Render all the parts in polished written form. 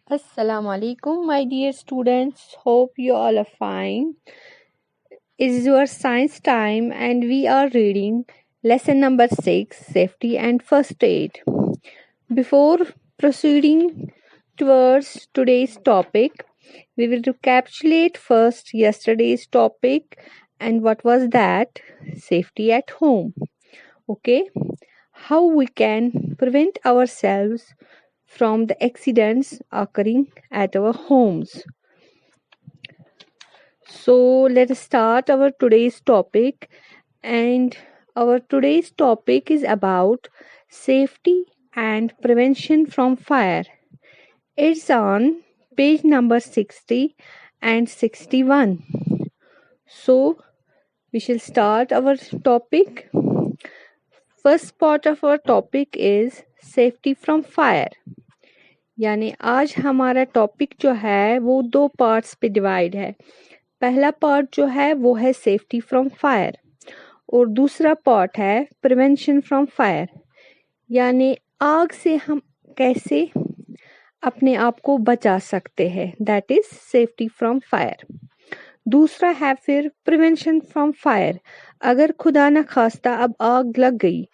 Assalamu alaikum, my dear students. Hope you all are fine. It is your science time, and we are reading lesson number 6, Safety and First Aid. Before proceeding towards today's topic, we will recapitulate first yesterday's topic and what was that? Safety at home. Okay, how we can prevent ourselves from the accidents occurring at our homes. So let us start our today's topic, and our today's topic is about safety and prevention from fire. It's on page number 60 and 61. So we shall start our topic. First part of our topic is safety from fire. यानी आज हमारा topic जो है वो दो parts पे divide है. पहला पार्ट जो है वो है सेफ्टी फ्रॉम फायर और दूसरा पार्ट है प्रिवेंशन फ्रॉम फायर, यानी आग से हम कैसे अपने आप को बचा सकते हैं, that is safety from fire. दूसरा है फिर प्रिवेंशन फ्रॉम फायर. अगर खुदा न खास्ता अब आग लग गई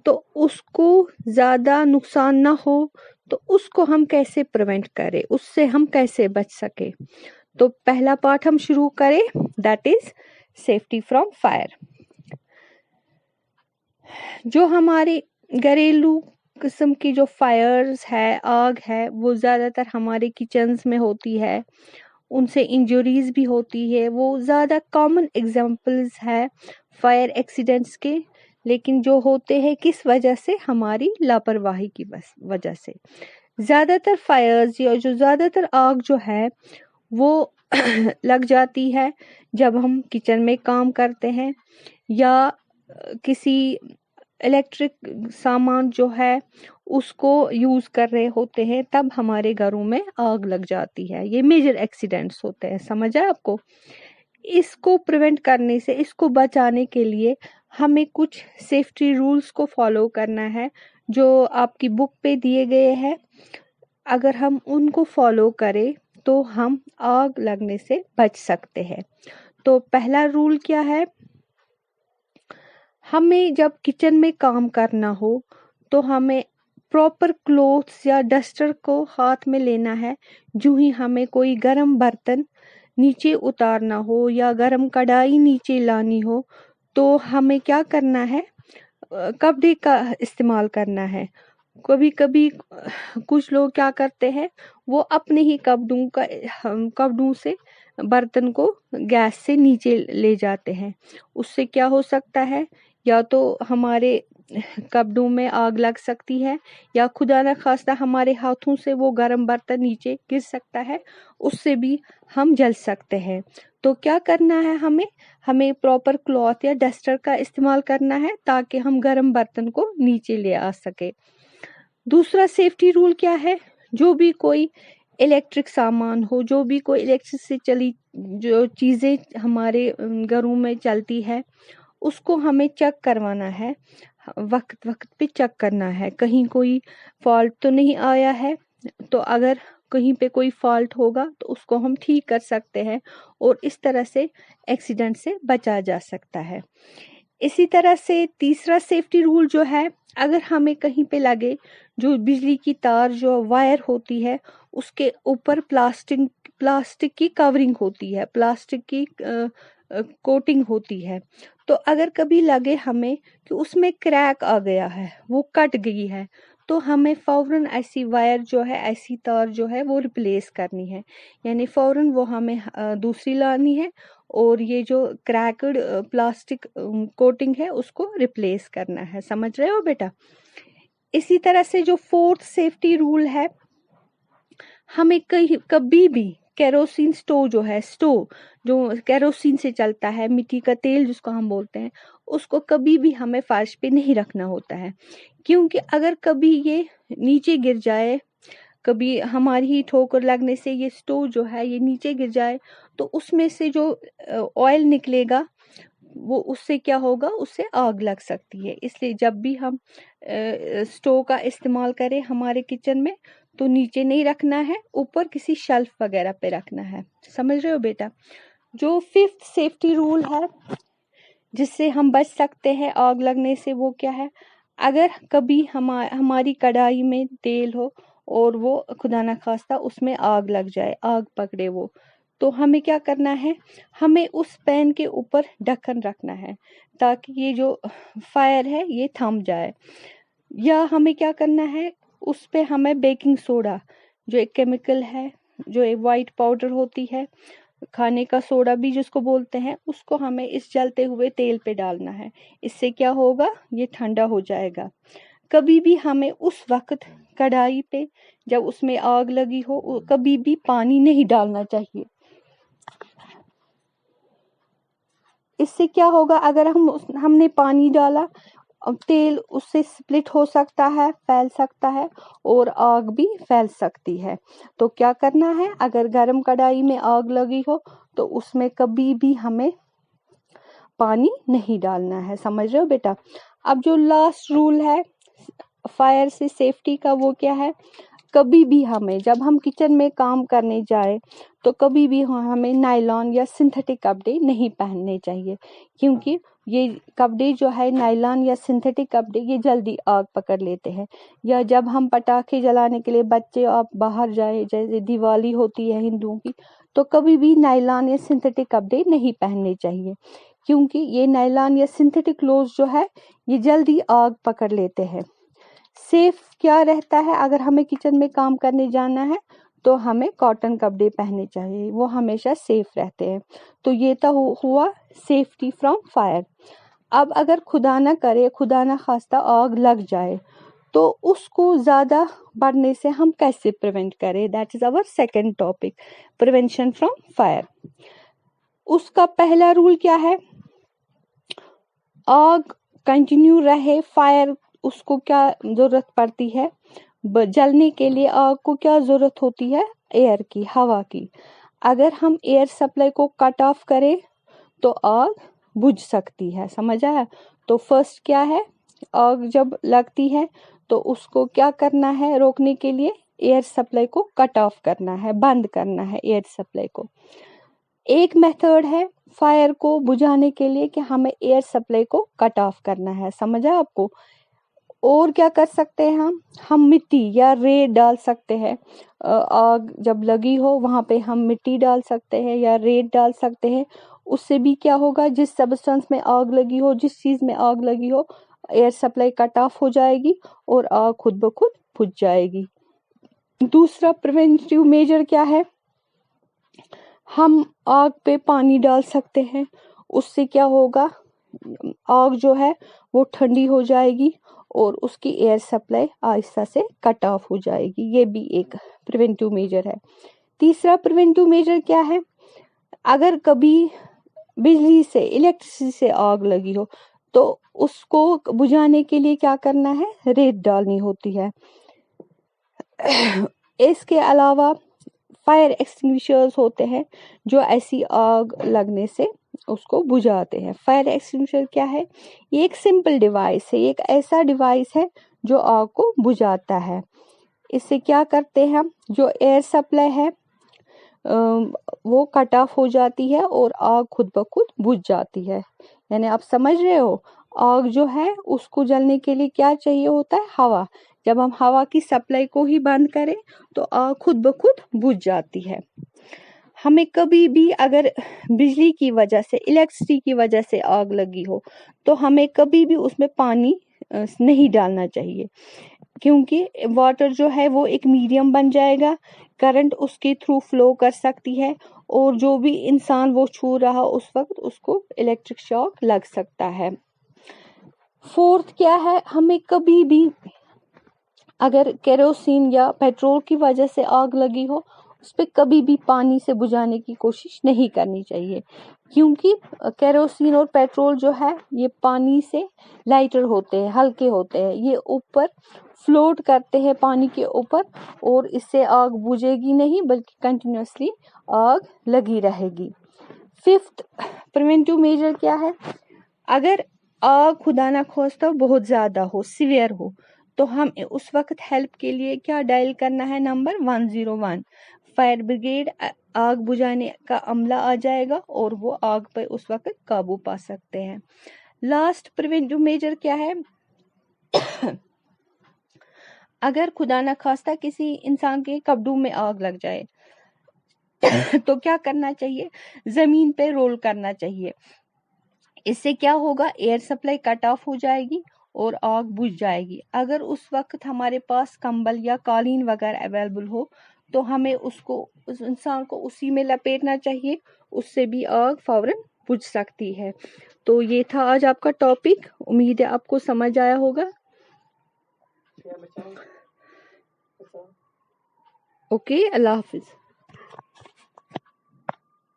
तो उसको ज़्यादा नुकसान ना हो तो उसको हम कैसे प्रिवेंट करें, उससे हम कैसे बच सके. तो पहला पार्ट हम शुरू करें, that is safety from fire. जो हमारे घरेलू किस्म की जो फायर्स है, आग है, वो ज़्यादातर हमारे किचन्स में होती है, उनसे इंजरीज भी होती है. वो ज़्यादा कॉमन एग्जांपल्स है फायर एक्सीडेंट्स के, लेकिन जो होते हैं किस वजह से, हमारी लापरवाही की वजह से. ज़्यादातर फायर्स या जो ज़्यादातर आग जो है वो लग जाती है जब हम किचन में काम करते हैं या किसी इलेक्ट्रिक सामान जो है उसको यूज़ कर रहे होते हैं, तब हमारे घरों में आग लग जाती है. ये मेजर एक्सीडेंट्स होते हैं, समझ आया आपको. इसको प्रिवेंट करने से, इसको बचाने के लिए हमें कुछ सेफ्टी रूल्स को फॉलो करना है जो आपकी बुक पे दिए गए हैं. अगर हम उनको फॉलो करें तो हम आग लगने से बच सकते हैं. तो पहला रूल क्या है, हमें जब किचन में काम करना हो तो हमें प्रॉपर क्लोथ्स या डस्टर को हाथ में लेना है. जो ही हमें कोई गरम बर्तन नीचे उतारना हो या गरम कढ़ाई नीचे लानी हो तो हमें क्या करना है, कपड़े का इस्तेमाल करना है. कभी कभी कुछ लोग क्या करते हैं, वो अपने ही कपड़ों से बर्तन को गैस से नीचे ले जाते हैं. उससे क्या हो सकता है, या तो हमारे कपड़ों में आग लग सकती है या खुदा न खास्ता हमारे हाथों से वो गर्म बर्तन नीचे गिर सकता है, उससे भी हम जल सकते हैं. तो क्या करना है, हमें प्रॉपर क्लॉथ या डस्टर का इस्तेमाल करना है ताकि हम गर्म बर्तन को नीचे ले आ सके. दूसरा सेफ्टी रूल क्या है, जो भी कोई इलेक्ट्रिक सामान हो, जो भी कोई इलेक्ट्रिक से चली जो चीज़ें हमारे घरों में चलती है, उसको हमें चेक करवाना है, वक्त वक्त पे चेक करना है कहीं कोई फॉल्ट तो नहीं आया है. तो अगर कहीं पे कोई फॉल्ट होगा तो उसको हम ठीक कर सकते हैं और इस तरह से एक्सीडेंट से बचा जा सकता है. इसी तरह से तीसरा सेफ्टी रूल जो है, अगर हमें कहीं पे लगे जो बिजली की तार जो वायर होती है उसके ऊपर प्लास्टिक की कवरिंग होती है, प्लास्टिक की कोटिंग होती है, तो अगर कभी लगे हमें कि उसमें क्रैक आ गया है, वो कट गई है, तो हमें फौरन ऐसी वायर जो है, ऐसी तार जो है वो रिप्लेस करनी है. यानी फौरन वो हमें दूसरी लानी है और ये जो क्रैक्ड प्लास्टिक कोटिंग है उसको रिप्लेस करना है. समझ रहे हो बेटा. इसी तरह से जो फोर्थ सेफ्टी रूल है, हमें कभी भी केरोसिन स्टोव जो है, स्टोव जो केरोसिन से चलता है, मिट्टी का तेल जिसको हम बोलते हैं, उसको कभी भी हमें फर्श पे नहीं रखना होता है. क्योंकि अगर कभी ये नीचे गिर जाए, कभी हमारी ही ठोकर लगने से ये स्टोव जो है ये नीचे गिर जाए, तो उसमें से जो ऑयल निकलेगा वो उससे क्या होगा, उससे आग लग सकती है. इसलिए जब भी हम स्टोव का इस्तेमाल करें हमारे किचन में तो नीचे नहीं रखना है, ऊपर किसी शेल्फ वगैरह पे रखना है। समझ रहे हो बेटा? जो फिफ्थ सेफ्टी रूल है जिससे हम बच सकते हैं आग लगने से, वो क्या है? अगर कभी हमारी कढ़ाई में तेल हो और वो खुदा ना खास्ता उसमें आग लग जाए, आग पकड़े वो, तो हमें क्या करना है? हमें उस पैन के ऊपर ढक्कन रखना है ताकि ये जो फायर है ये थम जाए। या हमें क्या करना है? उस पे हमें बेकिंग सोडा, जो एक केमिकल है, जो एक वाइट पाउडर होती है, खाने का सोडा भी जिसको बोलते हैं, उसको हमें इस जलते हुए तेल पे डालना है। इससे क्या होगा? ये ठंडा हो जाएगा। कभी भी हमें उस वक्त कढ़ाई पे जब उसमें आग लगी हो कभी भी पानी नहीं डालना चाहिए। इससे क्या होगा? अगर हमने पानी डाला, तेल उससे स्प्लिट हो सकता है, फैल सकता है और आग भी फैल सकती है। तो क्या करना है? अगर गरम कढ़ाई में आग लगी हो तो उसमें कभी भी हमें पानी नहीं डालना है। समझ रहे हो बेटा? अब जो लास्ट रूल है फायर से सेफ्टी का, वो क्या है? कभी भी हमें, जब हम किचन में काम करने जाए तो कभी भी हमें नायलॉन या सिंथेटिक कपड़े नहीं पहनने चाहिए, क्योंकि ये कपड़े जो है नायलॉन या सिंथेटिक कपड़े, ये जल्दी आग पकड़ लेते हैं। या जब हम पटाखे जलाने के लिए बच्चे आप बाहर जाए, जैसे दिवाली होती है हिंदुओं की, तो कभी भी नायलॉन या सिंथेटिक कपड़े नहीं पहनने चाहिए, क्योंकि ये नायलॉन या सिंथेटिक क्लोथ्स जो है ये जल्दी आग पकड़ लेते हैं। सेफ क्या रहता है? अगर हमें किचन में काम करने जाना है तो हमें कॉटन कपड़े पहनने चाहिए, वो हमेशा सेफ रहते हैं। तो ये तो हुआ सेफ्टी फ्रॉम फायर। अब अगर खुदा ना करे, खुदा ना खास्ता आग लग जाए, तो उसको ज्यादा बढ़ने से हम कैसे प्रिवेंट करें? That is our second topic, prevention from fire. उसका पहला रूल क्या है? आग कंटिन्यू रहे, फायर उसको क्या जरूरत पड़ती है? जलने के लिए आग को क्या जरूरत होती है? एयर की, हवा की। अगर हम एयर सप्लाई को कट ऑफ करें तो आग बुझ सकती है। समझ आया? तो फर्स्ट क्या है? आग जब लगती है तो उसको क्या करना है? रोकने के लिए एयर सप्लाई को कट ऑफ करना है, बंद करना है एयर सप्लाई को। एक मेथड है फायर को बुझाने के लिए कि हमें एयर सप्लाई को कट ऑफ करना है। समझा आपको? और क्या कर सकते हैं हम मिट्टी या रेत डाल सकते हैं। आग जब लगी हो वहां पे हम मिट्टी डाल सकते हैं या रेत डाल सकते हैं। उससे भी क्या होगा? जिस सब्सटेंस में आग लगी हो, जिस चीज में आग लगी हो, एयर सप्लाई कट ऑफ हो जाएगी और आग खुद ब खुद बुझ जाएगी। दूसरा प्रिवेंटिव मेजर क्या है? हम आग पे पानी डाल सकते हैं। उससे क्या होगा? आग जो है वो ठंडी हो जाएगी और उसकी एयर सप्लाई आहिस्ता से कट ऑफ हो जाएगी। ये भी एक प्रिवेंटिव मेजर है। तीसरा प्रिवेंटिव मेजर क्या है? अगर कभी बिजली से, इलेक्ट्रिसिटी से आग लगी हो तो उसको बुझाने के लिए क्या करना है? रेत डालनी होती है। इसके अलावा फायर एक्सटिंग्विशर्स होते हैं जो ऐसी आग लगने से उसको बुझाते हैं। फायर एक्सटिंग्विशर क्या है? ये एक सिंपल डिवाइस है, एक ऐसा डिवाइस है जो आग को बुझाता है। इससे क्या करते हैं? जो एयर सप्लाई है वो कट ऑफ हो जाती है और आग खुद ब खुद बुझ जाती है। यानी आप समझ रहे हो, आग जो है उसको जलने के लिए क्या चाहिए होता है? हवा। जब हम हवा की सप्लाई को ही बंद करें तो आग खुद ब खुद बुझ जाती है। हमें कभी भी अगर बिजली की वजह से, इलेक्ट्रिसिटी की वजह से आग लगी हो तो हमें कभी भी उसमें पानी नहीं डालना चाहिए, क्योंकि वाटर जो है वो एक मीडियम बन जाएगा, करंट उसके थ्रू फ्लो कर सकती है और जो भी इंसान वो छू रहा उस वक्त उसको इलेक्ट्रिक शॉक लग सकता है। फोर्थ क्या है? हमें कभी भी अगर केरोसिन या पेट्रोल की वजह से आग लगी हो उस पर कभी भी पानी से बुझाने की कोशिश नहीं करनी चाहिए, क्योंकि केरोसिन और पेट्रोल जो है ये पानी से लाइटर होते हैं, हल्के होते हैं, ये ऊपर फ्लोट करते हैं पानी के ऊपर और इससे आग बुझेगी नहीं बल्कि कंटिन्यूअसली आग लगी रहेगी। फिफ्थ प्रिवेंटिव मेजर क्या है? अगर आग खुदा ना खास्ता बहुत ज्यादा हो, सीवियर हो, تو ہم اس وقت ہیلپ کے لیے کیا ڈائل کرنا ہے؟ نمبر 101۔ فائر بریگیڈ آگ بجھانے کا عملہ آ جائے گا اور وہ آگ پہ اس وقت قابو پا سکتے ہیں۔ لاسٹ پریونٹیو میجر کیا ہے؟ اگر خدا نہ خواستہ کسی انسان کے کپڑوں میں آگ لگ جائے تو کیا کرنا چاہیے؟ زمین پہ رول کرنا چاہیے۔ اس سے کیا ہوگا؟ ایئر سپلائی کٹ آف ہو جائے گی اور آگ بجھ جائے گی۔ اگر اس وقت ہمارے پاس کمبل یا قالین وغیرہ اویلیبل ہو تو ہمیں اس انسان کو اسی میں لپیٹنا چاہیے، اس سے بھی آگ فوراً بجھ سکتی ہے۔ تو یہ تھا آج آپ کا ٹاپک، امید ہے آپ کو سمجھ آیا ہوگا۔ اوکے، اللہ حافظ۔